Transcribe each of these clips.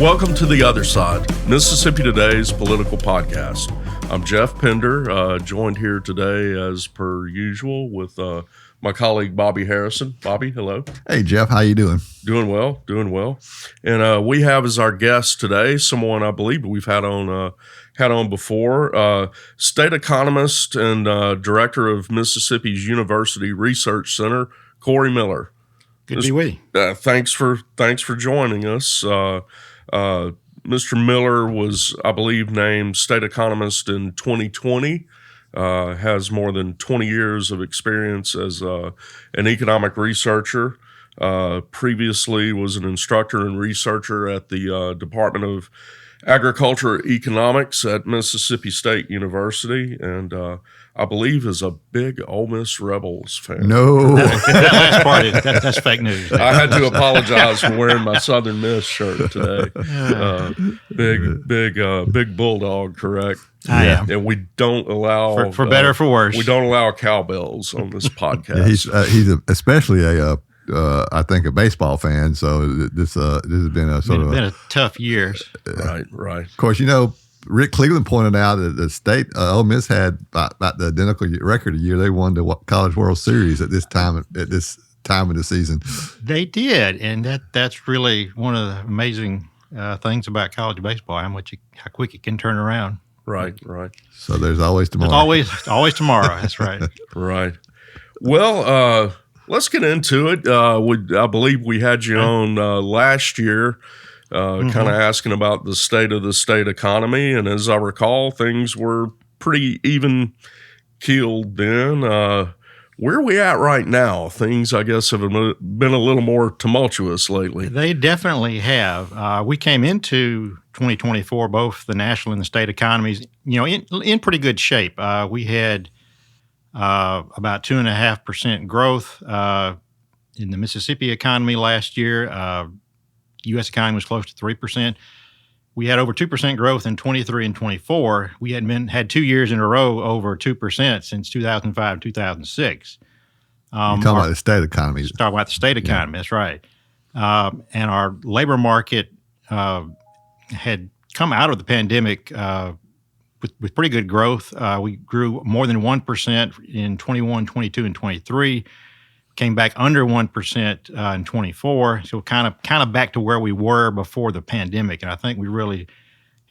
Welcome to The Other Side, Mississippi Today's political podcast. I'm Geoff Pender, joined here today as per usual with my colleague Bobby Harrison. Bobby, hello. Hey, Geoff, how you doing? Doing well. And we have as our guest today someone I believe we've had on before, state economist and director of Mississippi's University Research Center, Corey Miller. Good to be with you. Thanks for joining us. Mr. Miller was, I believe, named state economist in 2020. Has more than 20 years of experience as an economic researcher. Previously was an instructor and researcher at the Department of Agriculture Economics at Mississippi State University, and I believe is a big Ole Miss Rebels fan. No. That last part, that's fake news. I had to apologize for wearing my Southern Miss shirt today. Big Bulldog, correct? I am. And we don't allow for better or for worse. We don't allow cowbells on this podcast. He's especially I think a baseball fan. So this has been a tough year. Right. Of course, Rick Cleveland pointed out that the state Ole Miss had about the identical record a year. They won the College World Series at this time of the season. They did, and that's really one of the amazing things about college baseball: how quick it can turn around. Right. So there's always tomorrow. Always tomorrow. That's right. Right. Well, let's get into it. I believe we had you on last year. Kind of asking about the state of the state economy. And as I recall, things were pretty even keeled then. Where are we at right now? Things, I guess, have been a little more tumultuous lately. They definitely have. We came into 2024, both the national and the state economies, in pretty good shape. We had about 2.5% growth in the Mississippi economy last year. U.S. economy was close to 3%. We had over 2% growth in 23 and 24. We had 2 years in a row over 2% since 2005, 2006. You're talking about the state economy. Talking about the state economy, yeah. That's right. And our labor market had come out of the pandemic with pretty good growth. We grew more than 1% in 21, 22, and 23. Came back under 1% in 24, so kind of back to where we were before the pandemic, and I think we really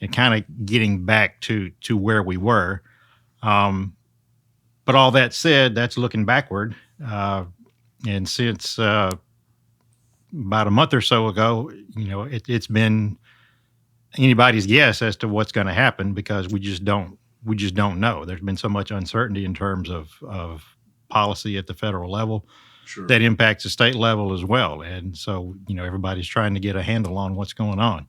are kind of getting back to where we were. But all that said, that's looking backward, and since about a month or so ago, it's been anybody's guess as to what's going to happen because we just don't know. There's been so much uncertainty in terms of policy at the federal level. Sure. That impacts the state level as well. And so, everybody's trying to get a handle on what's going on.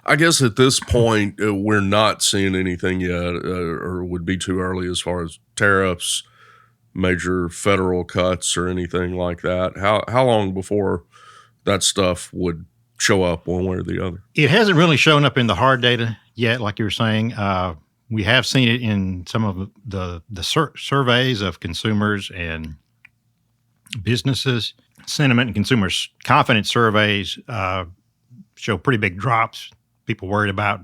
I guess at this point, we're not seeing anything yet, or would be too early as far as tariffs, major federal cuts, or anything like that. How long before that stuff would show up one way or the other? It hasn't really shown up in the hard data yet, like you were saying. We have seen it in some of the surveys of consumers and businesses. Sentiment and consumer confidence surveys show pretty big drops. People worried about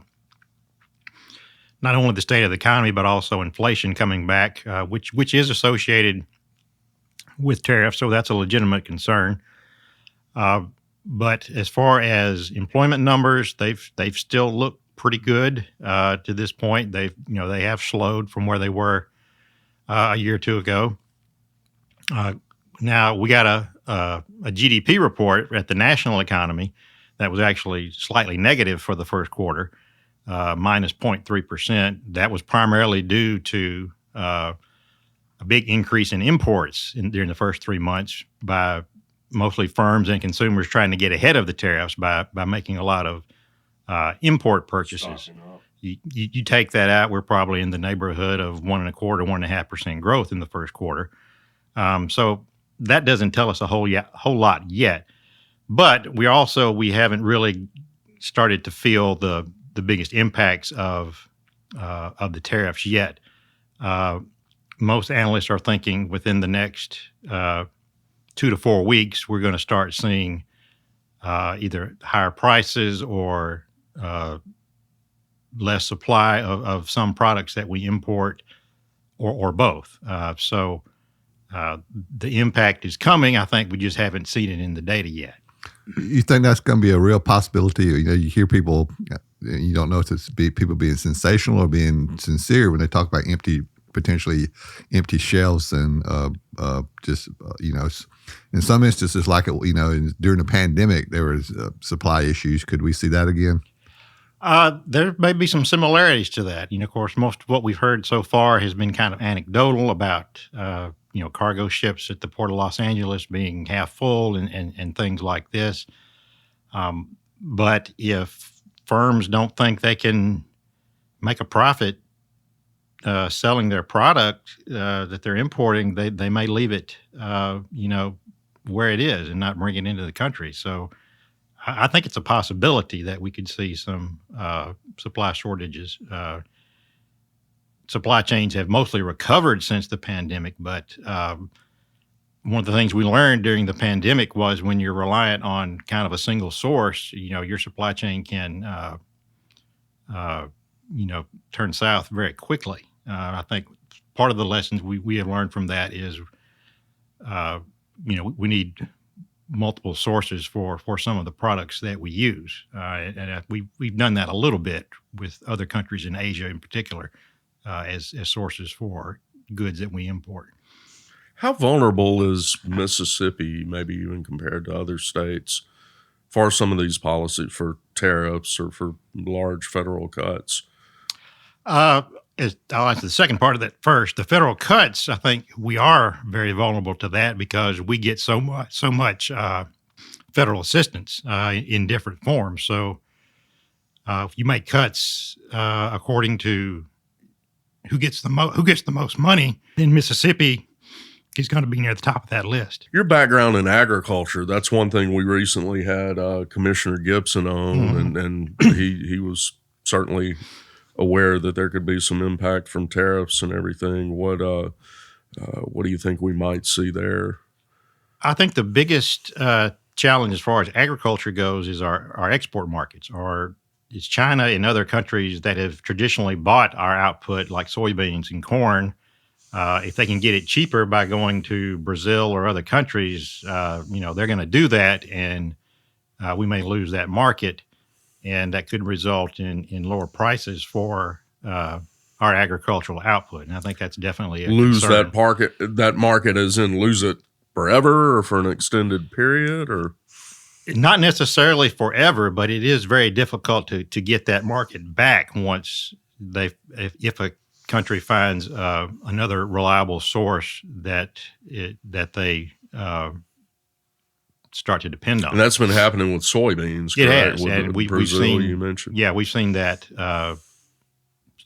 not only the state of the economy, but also inflation coming back, which is associated with tariffs. So that's a legitimate concern. But as far as employment numbers, they've still looked pretty good to this point. They have slowed from where they were a year or two ago. Now, we got a GDP report at the national economy that was actually slightly negative for the first quarter, minus 0.3%. That was primarily due to a big increase in imports during the first 3 months by mostly firms and consumers trying to get ahead of the tariffs by making a lot of import purchases. You take that out, we're probably in the neighborhood of 1.25%, 1.5% growth in the first quarter. So that doesn't tell us a whole lot yet, but we haven't really started to feel the biggest impacts of the tariffs yet. Most analysts are thinking within the next 2 to 4 weeks we're going to start seeing either higher prices or less supply of some products that we import, or both. The impact is coming. I think we just haven't seen it in the data yet. You think that's going to be a real possibility? You hear people, you don't know if it's people being sensational or being sincere when they talk about potentially empty shelves, and in some instances, like during the pandemic, there was supply issues. Could we see that again? There may be some similarities to that. Of course, most of what we've heard so far has been kind of anecdotal about cargo ships at the Port of Los Angeles being half full and things like this. But if firms don't think they can make a profit selling their product that they're importing, they may leave it, where it is and not bring it into the country. So I think it's a possibility that we could see some supply shortages. Supply chains have mostly recovered since the pandemic, but one of the things we learned during the pandemic was when you're reliant on kind of a single source, your supply chain can, turn south very quickly. I think part of the lessons we have learned from that is, we need multiple sources for some of the products that we use. And we've done that a little bit with other countries in Asia in particular, as sources for goods that we import. How vulnerable is Mississippi, maybe even compared to other states, for some of these policies, for tariffs or for large federal cuts? I'll answer the second part of that first. The federal cuts, I think we are very vulnerable to that because we get so much federal assistance in different forms. So if you make cuts according to who gets the most money, then Mississippi is going to be near the top of that list. Your background in agriculture, that's one thing we recently had Commissioner Gibson on, and he was certainly aware that there could be some impact from tariffs and everything. What do you think we might see there? I think the biggest challenge as far as agriculture goes is our export markets, or it's China and other countries that have traditionally bought our output like soybeans and corn. If they can get it cheaper by going to Brazil or other countries, they're going to do that, and we may lose that market. And that could result in lower prices for our agricultural output. And I think that's definitely a lose concern. that market as in lose it forever or for an extended period, or not necessarily forever, but it is very difficult to get that market back once if a country finds another reliable source that they start to depend on. And that's been happening with soybeans. It correct? has, with and Brazil, we've seen. You mentioned, we've seen that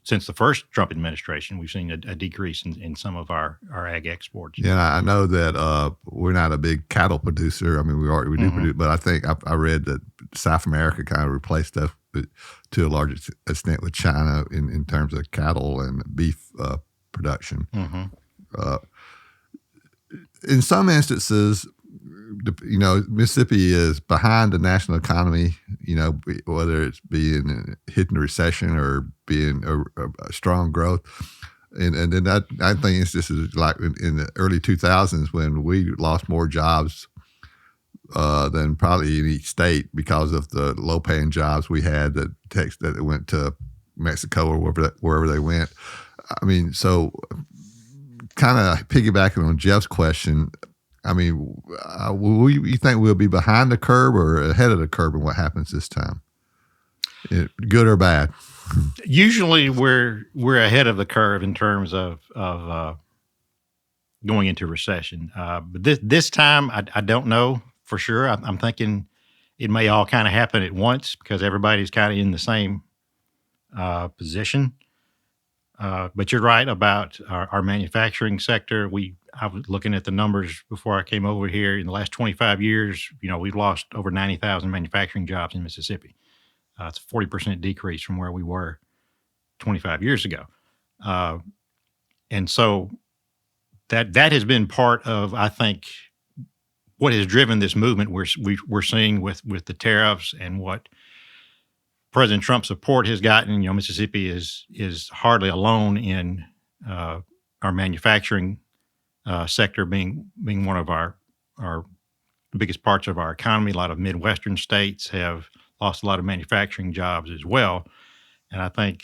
since the first Trump administration. We've seen a decrease in some of our ag exports. Yeah, I know that we're not a big cattle producer. I mean, we do produce, but I think I read that South America kind of replaced us to a large extent with China in terms of cattle and beef production. In some instances, Mississippi is behind the national economy, whether it's being hitting a recession or being a strong growth. And then I think this is like in the early 2000s when we lost more jobs than probably any state because of the low-paying jobs we had that went to Mexico or wherever they went. I mean, so kind of piggybacking on Geoff's question, I mean, you think we'll be behind the curve or ahead of the curve in what happens this time? Good or bad? Usually, we're ahead of the curve in terms of going into recession. But this time, I don't know for sure. I'm thinking it may all kind of happen at once because everybody's kind of in the same position. But you're right about our manufacturing sector. I was looking at the numbers before I came over here. In the last 25 years, we've lost over 90,000 manufacturing jobs in Mississippi. It's a 40% decrease from where we were 25 years ago. And so that has been part of, I think, what has driven this movement we're seeing with the tariffs and what President Trump's support has gotten. Mississippi is hardly alone in our manufacturing sector being one of our biggest parts of our economy. A lot of Midwestern states have lost a lot of manufacturing jobs as well, and I think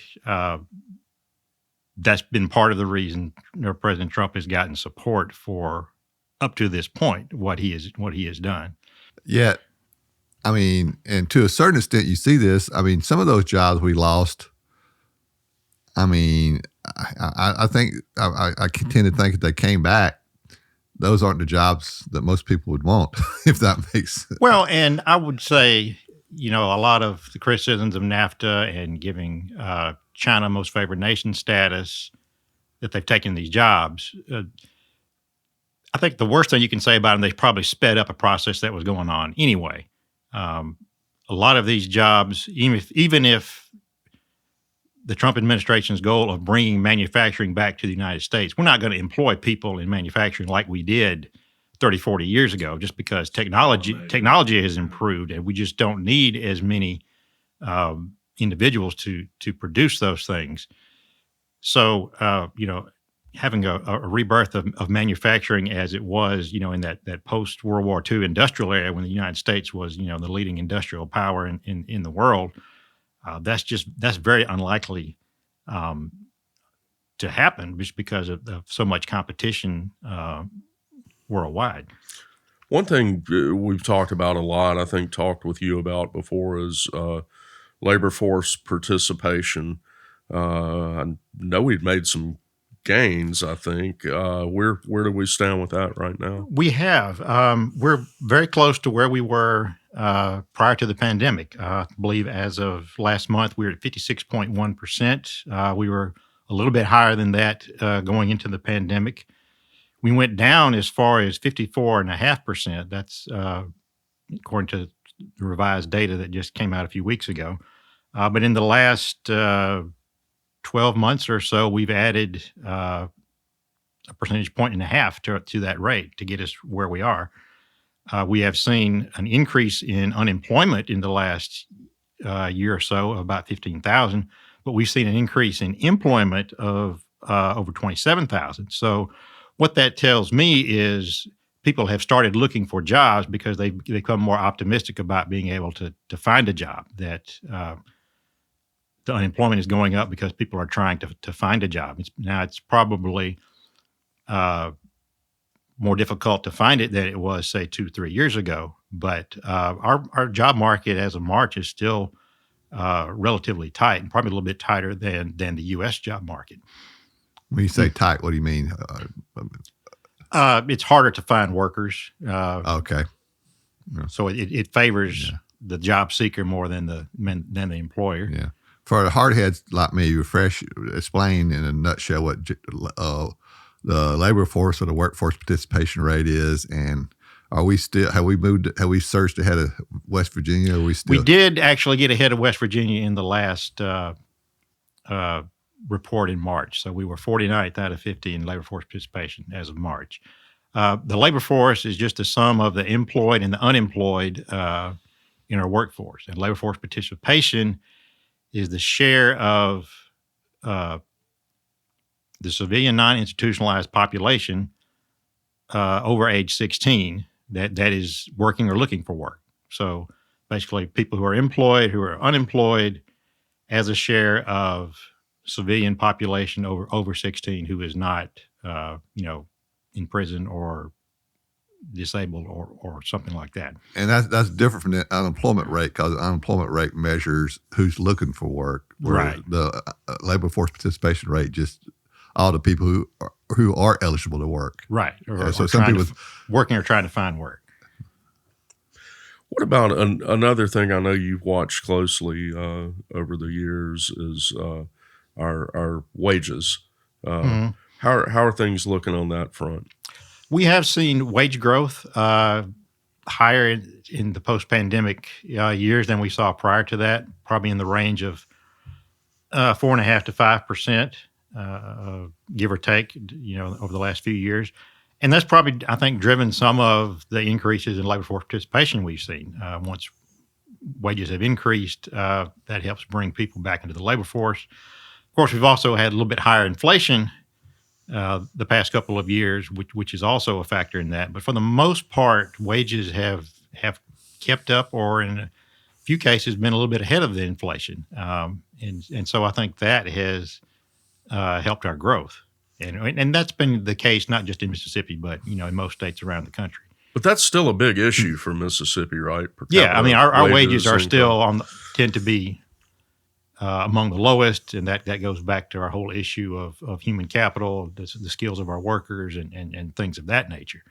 that's been part of the reason President Trump has gotten support for up to this point what he has done. Yet, I mean, and to a certain extent, you see this. I mean, some of those jobs we lost. I mean, I think I tend to think if they came back, those aren't the jobs that most people would want, if that makes sense. Well, and I would say, a lot of the criticisms of NAFTA and giving China most favored nation status, that they've taken these jobs. I think the worst thing you can say about them, they probably sped up a process that was going on anyway. A lot of these jobs, even if the Trump administration's goal of bringing manufacturing back to the United States, we're not going to employ people in manufacturing like we did 30, 40 years ago, just because technology has improved and we just don't need as many individuals to produce those things. So, having a rebirth of manufacturing as it was, in that post World War II industrial era when the United States was, the leading industrial power in the world, that's very unlikely to happen just because of so much competition worldwide. One thing we've talked about a lot, I think talked with you about before, is labor force participation. I know we've made some gains, I think. Where do we stand with that right now? We have. We're very close to where we were prior to the pandemic. I believe as of last month, we were at 56.1%. We were a little bit higher than that going into the pandemic. We went down as far as 54.5%. That's according to the revised data that just came out a few weeks ago. But in the last 12 months or so, we've added a percentage point and a half to that rate to get us where we are. We have seen an increase in unemployment in the last year or so of about 15,000, but we've seen an increase in employment of over 27,000. So what that tells me is people have started looking for jobs because they become more optimistic about being able to find a job, that the unemployment is going up because people are trying to find a job. It's probably more difficult to find it than it was, say, 2-3 years ago. But our job market as of March is still relatively tight, and probably a little bit tighter than the U.S. job market. When you say tight, what do you mean? It's harder to find workers. Okay. Yeah. So it favors the job seeker more than the employer. Yeah. For the hardheads like me, explain in a nutshell what the labor force or the workforce participation rate is, and have we surged ahead of West Virginia? We did actually get ahead of West Virginia in the last report in March. So we were 49th out of 50 in labor force participation as of March. The labor force is just the sum of the employed and the unemployed in our workforce. And labor force participation is the share of the civilian non-institutionalized population over age 16 that is working or looking for work. So basically people who are employed, who are unemployed, as a share of civilian population over 16 who is not, in prison or disabled or something like that. And that's different from the unemployment rate, because the unemployment rate measures who's looking for work. Right. The labor force participation rate just all the people who are eligible to work. Right. So some people working or trying to find work. What about another thing I know you've watched closely over the years is our wages. How are things looking on that front? We have seen wage growth higher in the post-pandemic years than we saw prior to that, probably in the range of 4.5% to 5%, give or take, over the last few years. And that's probably, I think, driven some of the increases in labor force participation we've seen. Once wages have increased, that helps bring people back into the labor force. Of course, we've also had a little bit higher inflation the past couple of years, which is also a factor in that. But for the most part, wages have kept up, or in a few cases, been a little bit ahead of the inflation. And so I think that has helped our growth. And that's been the case not just in Mississippi, but in most states around the country. But that's still a big issue for Mississippi, right? Yeah, I mean, our wages are still tend to be among the lowest, and that goes back to our whole issue of human capital, the skills of our workers, and things of that nature.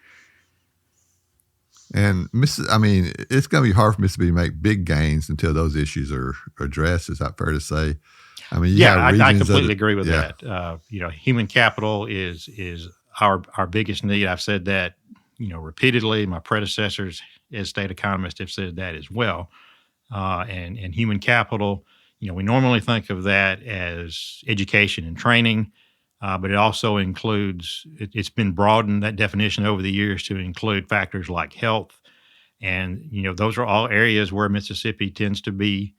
And it's going to be hard for Mississippi to make big gains until those issues are addressed. Is that fair to say? I mean, I completely agree with that. Human capital is our biggest need. I've said that, repeatedly. My predecessors as state economists have said that as well. And human capital, we normally think of that as education and training, but it also includes, it's been broadened, that definition over the years, to include factors like health. And, those are all areas where Mississippi tends to be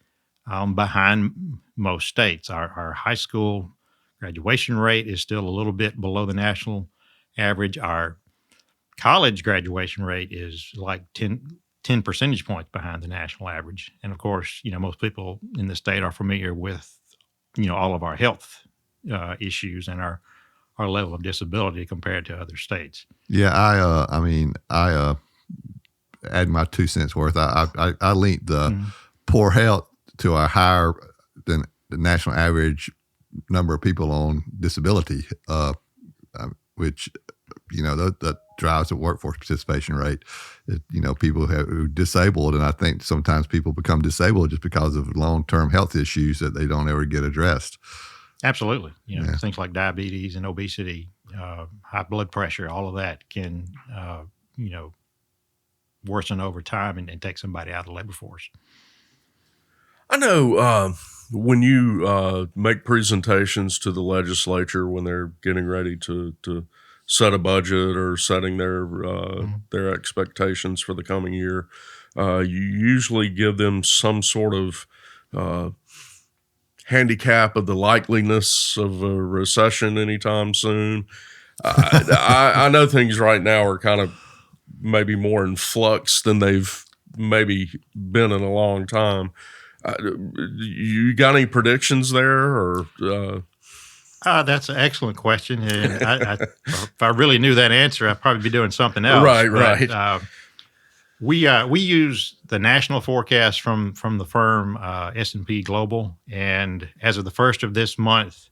behind most states. Our high school graduation rate is still a little bit below the national average. Our college graduation rate is like 10 percentage points behind the national average. And of course, most people in the state are familiar with, all of our health issues and our level of disability compared to other states. Yeah, I add my 2 cents worth. I linked the poor health to a higher than the national average number of people on disability, which, that drives the workforce participation rate. People who are disabled, and I think sometimes people become disabled just because of long-term health issues that they don't ever get addressed. Absolutely. Things like diabetes and obesity, high blood pressure, all of that can, worsen over time and take somebody out of the labor force. I know when you make presentations to the legislature when they're getting ready to set a budget or setting their expectations for the coming year, you usually give them some sort of handicap of the likeliness of a recession anytime soon. I know things right now are kind of maybe more in flux than they've maybe been in a long time. You got any predictions there, or? That's an excellent question, and if I really knew that answer, I'd probably be doing something else. Right. We use the national forecast from the firm S&P Global, and as of the first of this month,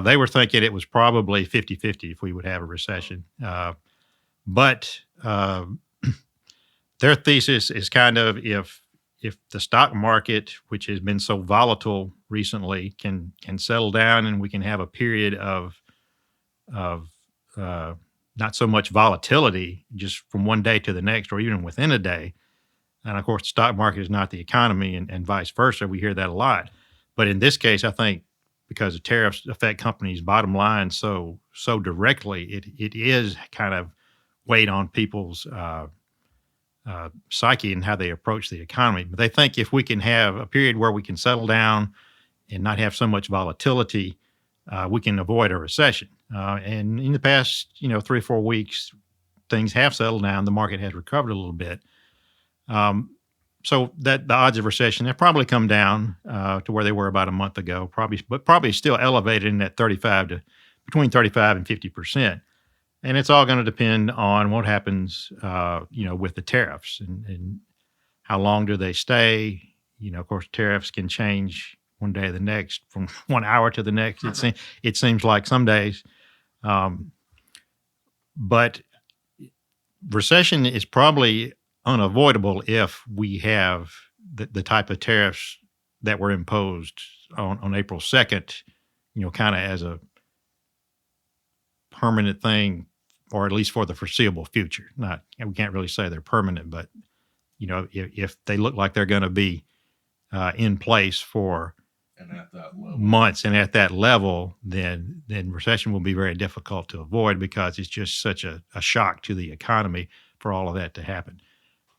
they were thinking it was probably 50-50 if we would have a recession. But their thesis is kind of if the stock market, which has been so volatile recently, can settle down and we can have a period of not so much volatility just from one day to the next or even within a day. And of course, the stock market is not the economy and vice versa. We hear that a lot. But in this case, I think because the tariffs affect companies' bottom line so directly, it is kind of weighed on people's psyche and how they approach the economy. But they think if we can have a period where we can settle down and not have so much volatility, we can avoid a recession. And in the past, 3 or 4 weeks, things have settled down. The market has recovered a little bit. So that the odds of recession have probably come down to where they were about a month ago, but probably still elevated in that between 35 and 50%. And it's all going to depend on what happens, with the tariffs and how long do they stay. Of course, tariffs can change one day to the next, from 1 hour to the next. It seems like some days. But recession is probably unavoidable if we have the type of tariffs that were imposed on April 2nd, kind of as a permanent thing, or at least for the foreseeable future. We can't really say they're permanent, but if they look like they're going to be in place for And at that level. months and at that level, then recession will be very difficult to avoid because it's just such a shock to the economy for all of that to happen.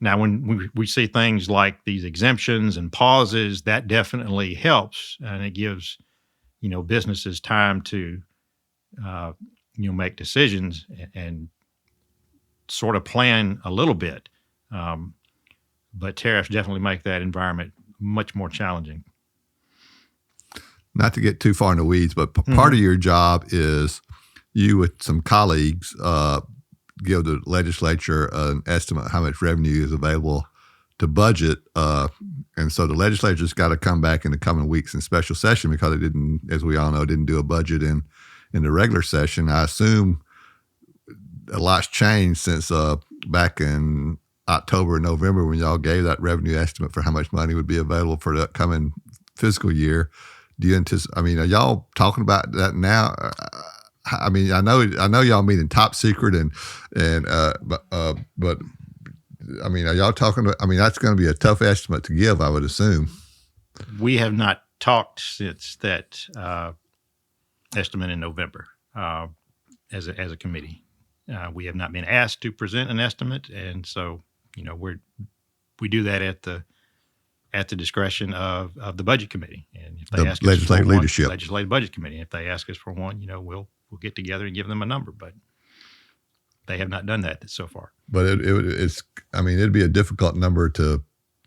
Now, when we see things like these exemptions and pauses, that definitely helps, and it gives businesses time to make decisions and sort of plan a little bit. But tariffs definitely make that environment much more challenging. Not to get too far in the weeds, but part of your job is you with some colleagues give the legislature an estimate of how much revenue is available to budget. And so the legislature's got to come back in the coming weeks in special session because it didn't, as we all know, didn't do a budget in the regular session. I assume a lot's changed since back in October and November when y'all gave that revenue estimate for how much money would be available for the upcoming fiscal year. Do you anticipate? I mean, are y'all talking about that now? I mean, I know y'all mean in top secret, but I mean, are y'all talking? I mean, that's going to be a tough estimate to give, I would assume. We have not talked since that estimate in November as a committee. We have not been asked to present an estimate, and so we do that at the discretion of the budget committee, and if they ask us legislative for leadership, legislative budget committee, if they ask us for one, we'll get together and give them a number, but they have not done that so far. But it's I mean, it'd be a difficult number to.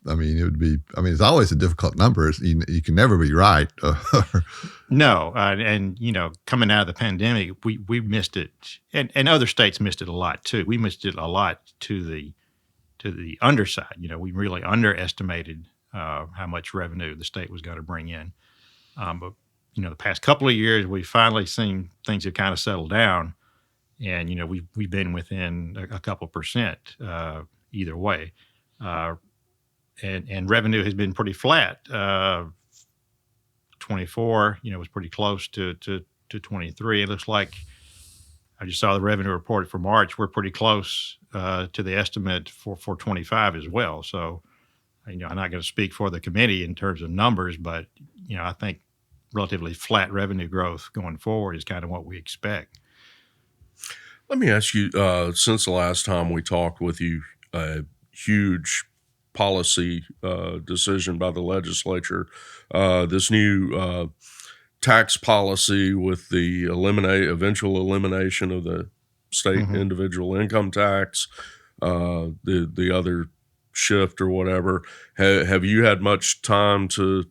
I mean, it would be. I mean, it's always a difficult number. You can never be right. No, and coming out of the pandemic, we missed it, and other states missed it a lot too. We missed it a lot to the underside. We really underestimated how much revenue the state was going to bring in. But the past couple of years, we've finally seen things have kind of settled down, and we've been within a couple percent either way, and revenue has been pretty flat. 24, was pretty close to 23. It looks like I just saw the revenue report for March. We're pretty close to the estimate for 25 as well. So, I'm not going to speak for the committee in terms of numbers, but I think relatively flat revenue growth going forward is kind of what we expect. Let me ask you, since the last time we talked with you, a huge policy decision by the legislature, this new tax policy with the eventual elimination of the state individual income tax, the other shift or whatever. Have you had much time to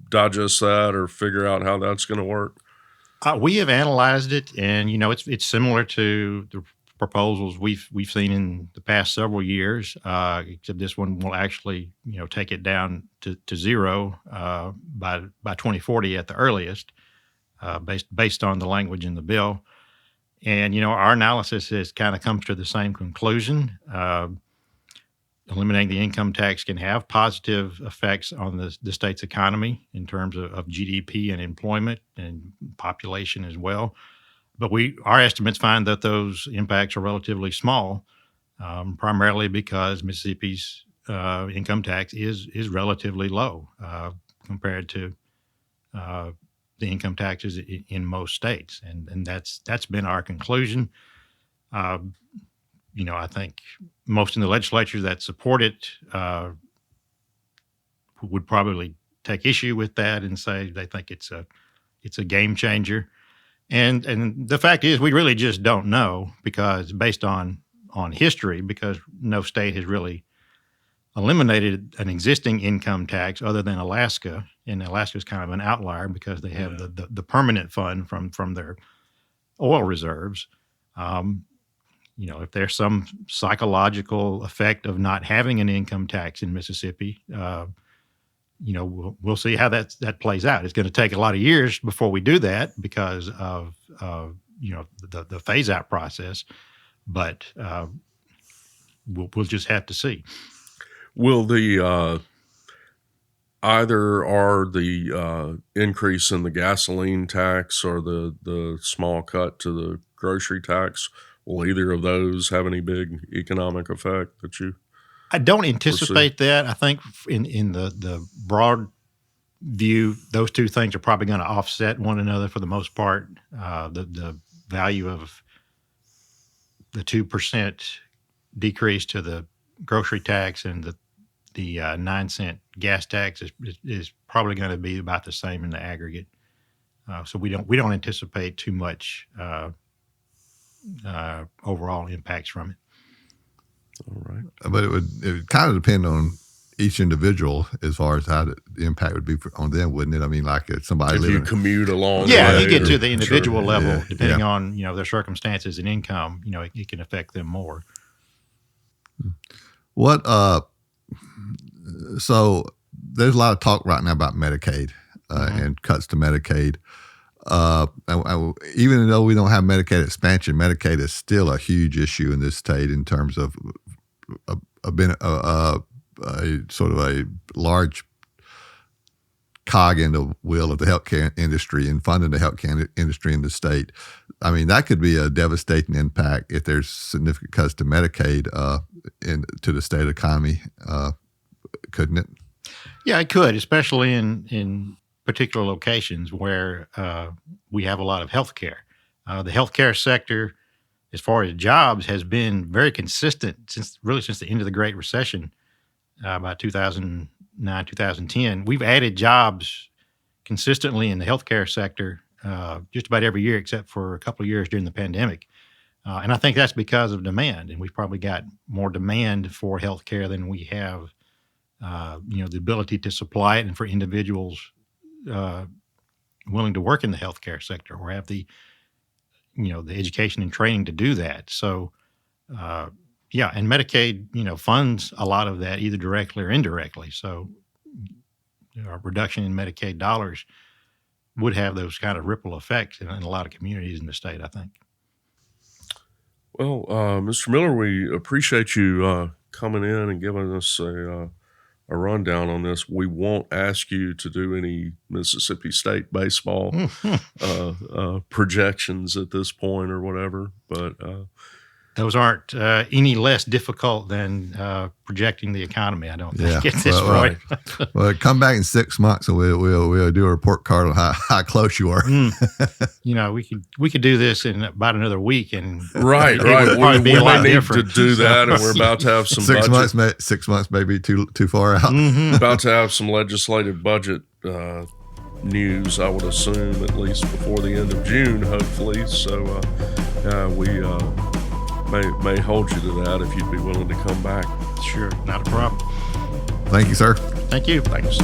digest that or figure out how that's going to work? We have analyzed it, and it's similar to the proposals we've seen in the past several years, except this one will actually take it down to zero by 2040 at the earliest, based on the language in the bill. And our analysis has kind of comes to the same conclusion. Eliminating the income tax can have positive effects on the state's economy in terms of GDP and employment and population as well. But our estimates find that those impacts are relatively small, primarily because Mississippi's income tax is relatively low compared to the income taxes in most states, and that's been our conclusion. I think most in the legislature that support it would probably take issue with that and say they think it's a game changer. And the fact is, we really just don't know because based on history, because no state has really eliminated an existing income tax other than Alaska, and Alaska is kind of an outlier because they have the permanent fund from their oil reserves. If there's some psychological effect of not having an income tax in Mississippi, we'll see how that plays out. It's going to take a lot of years before we do that because of the phase out process, but we'll just have to see. Will the increase in the gasoline tax or the small cut to the grocery tax, will either of those have any big economic effect that you? I don't anticipate that. I think in the broad view, those two things are probably going to offset one another for the most part. The value of the 2% decrease to the grocery tax and the 9-cent gas tax is probably going to be about the same in the aggregate. So we don't anticipate too much overall impacts from it. All right. But it would kind of depend on each individual as far as how the impact would be on them, wouldn't it? I mean, like if somebody If you living, commute along, Yeah, the you way get or- to the individual Sure. level, Yeah, depending yeah. on their circumstances and income. It can affect them more. what so there's a lot of talk right now about Medicaid and cuts to Medicaid. Even though we don't have Medicaid expansion, Medicaid is still a huge issue in this state in terms of a sort of a large cog in the wheel of the healthcare industry and funding the healthcare industry in the state. I mean, that could be a devastating impact if there's significant cuts to Medicaid to the state economy, couldn't it? Yeah, it could, especially in particular locations where we have a lot of healthcare. The healthcare sector, as far as jobs, has been very consistent since the end of the Great Recession, about 2009, 2010. We've added jobs consistently in the healthcare sector just about every year, except for a couple of years during the pandemic. And I think that's because of demand, and we've probably got more demand for healthcare than we have, the ability to supply it, and for individuals willing to work in the healthcare sector or have the education and training to do that. So, and Medicaid, funds a lot of that either directly or indirectly. So, a reduction in Medicaid dollars would have those kind of ripple effects in a lot of communities in the state, I think. Well, Mr. Miller, we appreciate you coming in and giving us a rundown on this. We won't ask you to do any Mississippi State baseball projections at this point or whatever, but those aren't any less difficult than projecting the economy, I don't think, at this point. Well, come back in 6 months and we'll do a report card on how close you are. We could do this in about another week, and right. would probably be a We lot may need different. to do that, and we're about to have some 6 budget, months. 6 months may be too far out. about to have some legislative budget news, I would assume, at least before the end of June, hopefully. So we may hold you to that if you'd be willing to come back. Sure, not a problem. Thank you, sir. Thank you. Thanks.